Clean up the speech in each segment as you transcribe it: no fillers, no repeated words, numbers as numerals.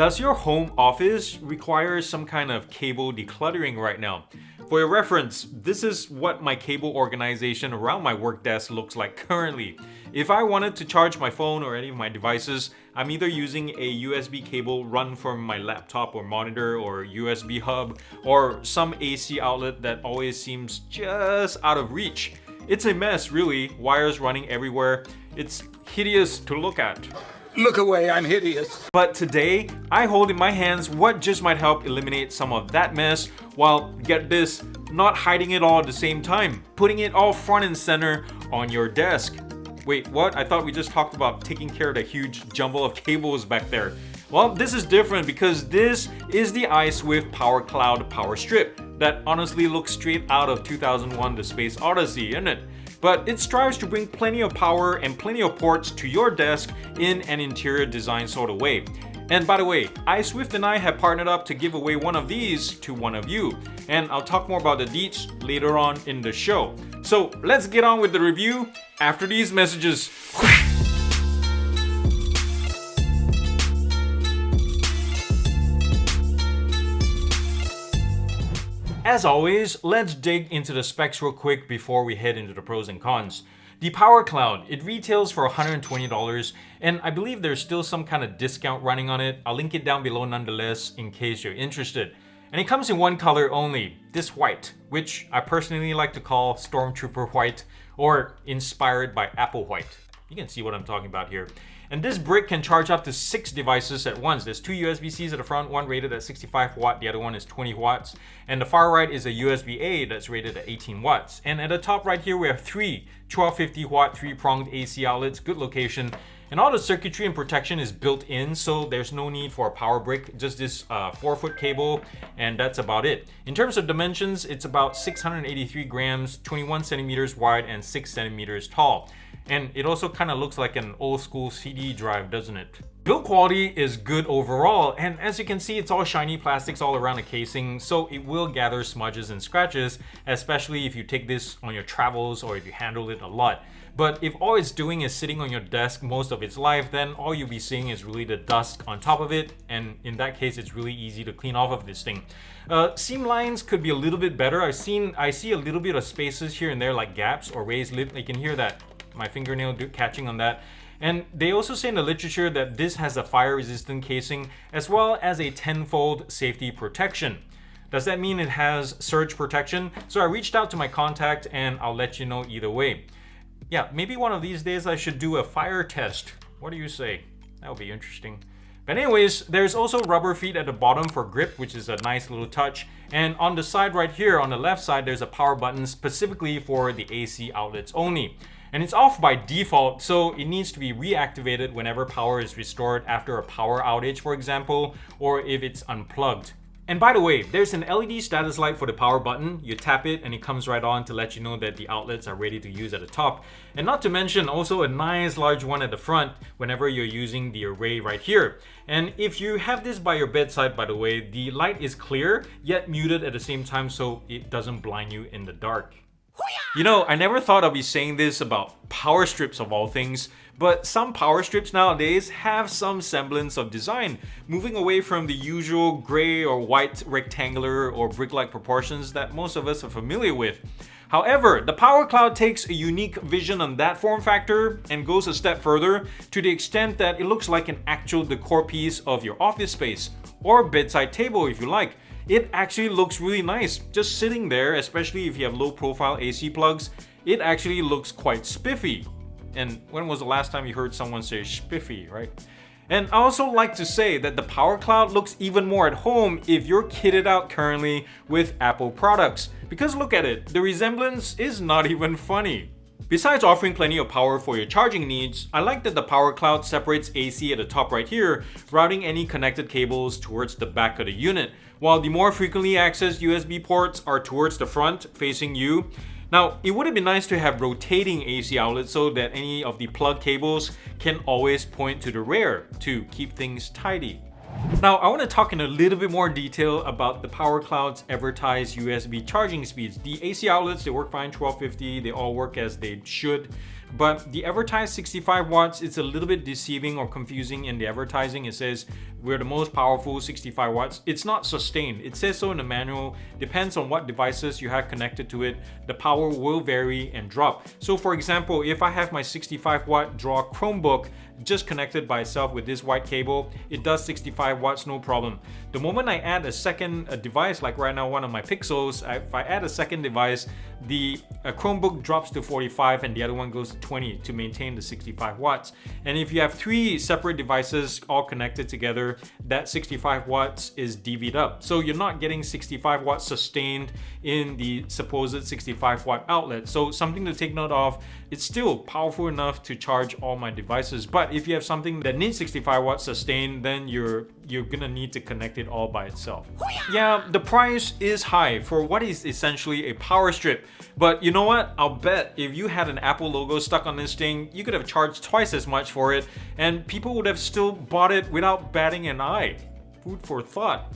Does your home office require some kind of cable decluttering right now? For your reference, this is what my cable organization around my work desk looks like currently. If I wanted to charge my phone or any of my devices, I'm either using a USB cable run from my laptop or monitor or USB hub or some AC outlet that always seems just out of reach. It's a mess really, wires running everywhere. It's hideous to look at. Look away, I'm hideous. But today, I hold in my hands what just might help eliminate some of that mess while, get this, not hiding it all at the same time, putting it all front and center on your desk. Wait, what? I thought we just talked about taking care of the huge jumble of cables back there. Well, this is different because this is the ISWIFT Power Cloud power strip that honestly looks straight out of 2001: The Space Odyssey, isn't it? But it strives to bring plenty of power and plenty of ports to your desk in an interior design sort of way. And by the way, ISWIFT and I have partnered up to give away one of these to one of you. And I'll talk more about the Deets later on in the show. So let's get on with the review after these messages. As always, let's dig into the specs real quick before we head into the pros and cons. The Power Cloud, it retails for $120, and I believe there's still some kind of discount running on it. I'll link it down below nonetheless in case you're interested. And it comes in one color only, this white, which I personally like to call Stormtrooper White or inspired by Apple White. You can see what I'm talking about here. And this brick can charge up to 6 devices at once. There's 2 USB-Cs at the front, one rated at 65 watt, the other one is 20 watts. And the far right is a USB-A that's rated at 18 watts. And at the top right here, we have 3 1250 watt 3-pronged AC outlets, good location. And all the circuitry and protection is built in, so there's no need for a power brick, just this 4-foot cable, and that's about it. In terms of dimensions, it's about 683 grams, 21 centimeters wide, and 6 centimeters tall. And it also kind of looks like an old school CD drive, doesn't it? Build quality is good overall, and as you can see, it's all shiny plastics all around the casing, so it will gather smudges and scratches, especially if you take this on your travels or if you handle it a lot. But if all it's doing is sitting on your desk most of its life, then all you'll be seeing is really the dust on top of it, and in that case, it's really easy to clean off of this thing. Seam lines could be a little bit better. I see a little bit of spaces here and there, like gaps or raised lip. You can hear that, my fingernail catching on that. And they also say in the literature that this has a fire-resistant casing as well as a 10-fold safety protection. Does that mean it has surge protection? So I reached out to my contact and I'll let you know either way. Yeah, maybe one of these days I should do a fire test. What do you say? That would be interesting. But anyways, there's also rubber feet at the bottom for grip, which is a nice little touch. And on the side right here, on the left side, there's a power button specifically for the AC outlets only. And it's off by default, so it needs to be reactivated whenever power is restored after a power outage, for example, or if it's unplugged. And by the way, there's an LED status light for the power button. You tap it and it comes right on to let you know that the outlets are ready to use at the top. And not to mention also a nice large one at the front whenever you're using the array right here. And if you have this by your bedside, by the way, the light is clear yet muted at the same time so it doesn't blind you in the dark. You know, I never thought I'd be saying this about power strips of all things, but some power strips nowadays have some semblance of design, moving away from the usual gray or white rectangular or brick-like proportions that most of us are familiar with. However, the Power Cloud takes a unique vision on that form factor and goes a step further to the extent that it looks like an actual decor piece of your office space, or bedside table if you like. It actually looks really nice, just sitting there, especially if you have low profile AC plugs. It actually looks quite spiffy. And when was the last time you heard someone say spiffy, right? And I also like to say that the Power Cloud looks even more at home if you're kitted out currently with Apple products. Because look at it, the resemblance is not even funny. Besides offering plenty of power for your charging needs, I like that the Power Cloud separates AC at the top right here, routing any connected cables towards the back of the unit, while the more frequently accessed USB ports are towards the front, facing you. Now, it would have been nice to have rotating AC outlets so that any of the plug cables can always point to the rear to keep things tidy. Now, I want to talk in a little bit more detail about the Power Cloud's advertised USB charging speeds. The AC outlets, they work fine, 1250, they all work as they should. But the advertised 65 watts, it's a little bit deceiving or confusing in the advertising. It says we're the most powerful 65 watts. It's not sustained. It says so in the manual. Depends on what devices you have connected to it. The power will vary and drop. So for example, if I have my 65 watt draw Chromebook just connected by itself with this white cable, it does 65 watts, no problem. The moment I add a second device, like right now one of my Pixels, if I add a second device, the Chromebook drops to 45 and the other one goes to 20 to maintain the 65 watts. And if you have 3 separate devices all connected together, that 65 watts is DV'd up. So you're not getting 65 watts sustained in the supposed 65 watt outlet. So something to take note of. It's still powerful enough to charge all my devices, but if you have something that needs 65 watts sustained, then you're gonna need to connect it all by itself. Yeah, the price is high for what is essentially a power strip, but you know what? I'll bet if you had an Apple logo stuck on this thing, you could have charged twice as much for it, and people would have still bought it without batting an eye. Food for thought.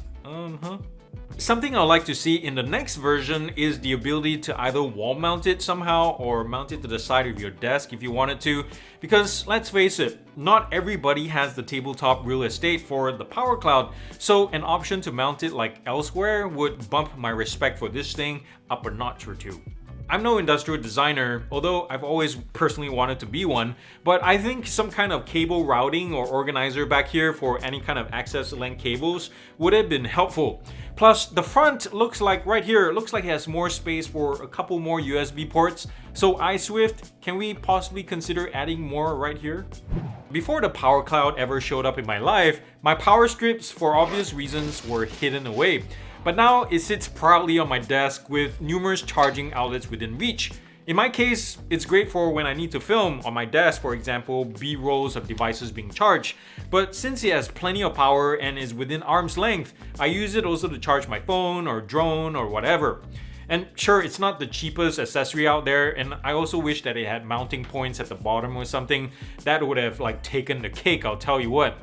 Something I'd like to see in the next version is the ability to either wall mount it somehow or mount it to the side of your desk if you wanted to, because let's face it, not everybody has the tabletop real estate for the Power Cloud, so an option to mount it like elsewhere would bump my respect for this thing up a notch or two. I'm no industrial designer, although I've always personally wanted to be one, but I think some kind of cable routing or organizer back here for any kind of access link cables would have been helpful. Plus, the front looks like right here, it looks like it has more space for a couple more USB ports. So ISWIFT, can we possibly consider adding more right here? Before the Power Cloud ever showed up in my life, my power strips, for obvious reasons, were hidden away. But now it sits proudly on my desk with numerous charging outlets within reach. In my case, it's great for when I need to film on my desk, for example, B-rolls of devices being charged. But since it has plenty of power and is within arm's length, I use it also to charge my phone or drone or whatever. And sure, it's not the cheapest accessory out there, and I also wish that it had mounting points at the bottom or something. That would have like taken the cake, I'll tell you what.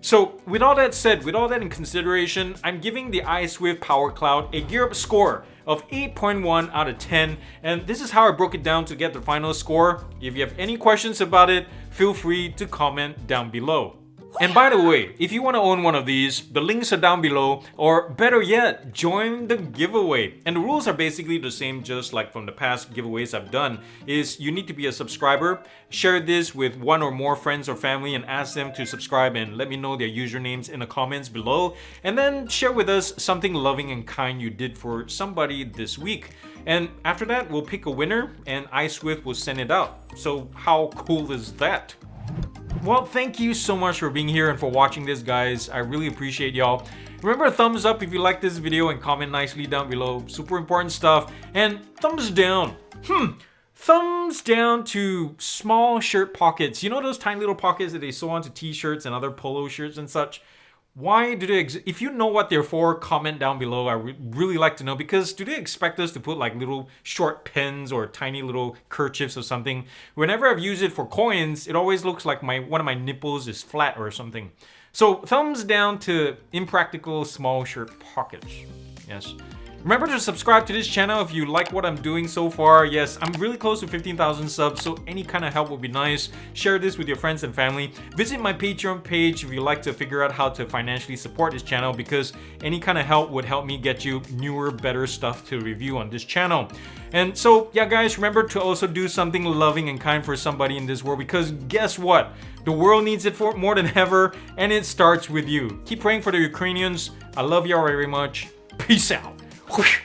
So with all that said, with all that in consideration, I'm giving the ISWIFT Power Cloud a GearUP score of 8.1 out of 10, and this is how I broke it down to get the final score. If you have any questions about it, feel free to comment down below. And by the way, if you want to own one of these, the links are down below, or better yet, join the giveaway. And the rules are basically the same, just like from the past giveaways I've done, is you need to be a subscriber, share this with one or more friends or family and ask them to subscribe and let me know their usernames in the comments below, and then share with us something loving and kind you did for somebody this week. And after that, we'll pick a winner and ISWIFT will send it out. So how cool is that? Well, thank you so much for being here and for watching this, guys. I really appreciate y'all. Remember, thumbs up if you like this video and comment nicely down below. Super important stuff. And thumbs down. Thumbs down to small shirt pockets. You know those tiny little pockets that they sew onto t-shirts and other polo shirts and such? Why do they exist? If you know what they're for, comment down below. I would really like to know, because do they expect us to put like little short pens or tiny little kerchiefs or something? Whenever I've used it for coins, it always looks like one of my nipples is flat or something. So thumbs down to impractical small shirt pockets. Yes. Remember to subscribe to this channel if you like what I'm doing so far. Yes, I'm really close to 15,000 subs, so any kind of help would be nice. Share this with your friends and family. Visit my Patreon page if you'd like to figure out how to financially support this channel, because any kind of help would help me get you newer, better stuff to review on this channel. And so, yeah guys, remember to also do something loving and kind for somebody in this world, because guess what? The world needs it for more than ever, and it starts with you. Keep praying for the Ukrainians. I love y'all very much. Peace out. Whoosh.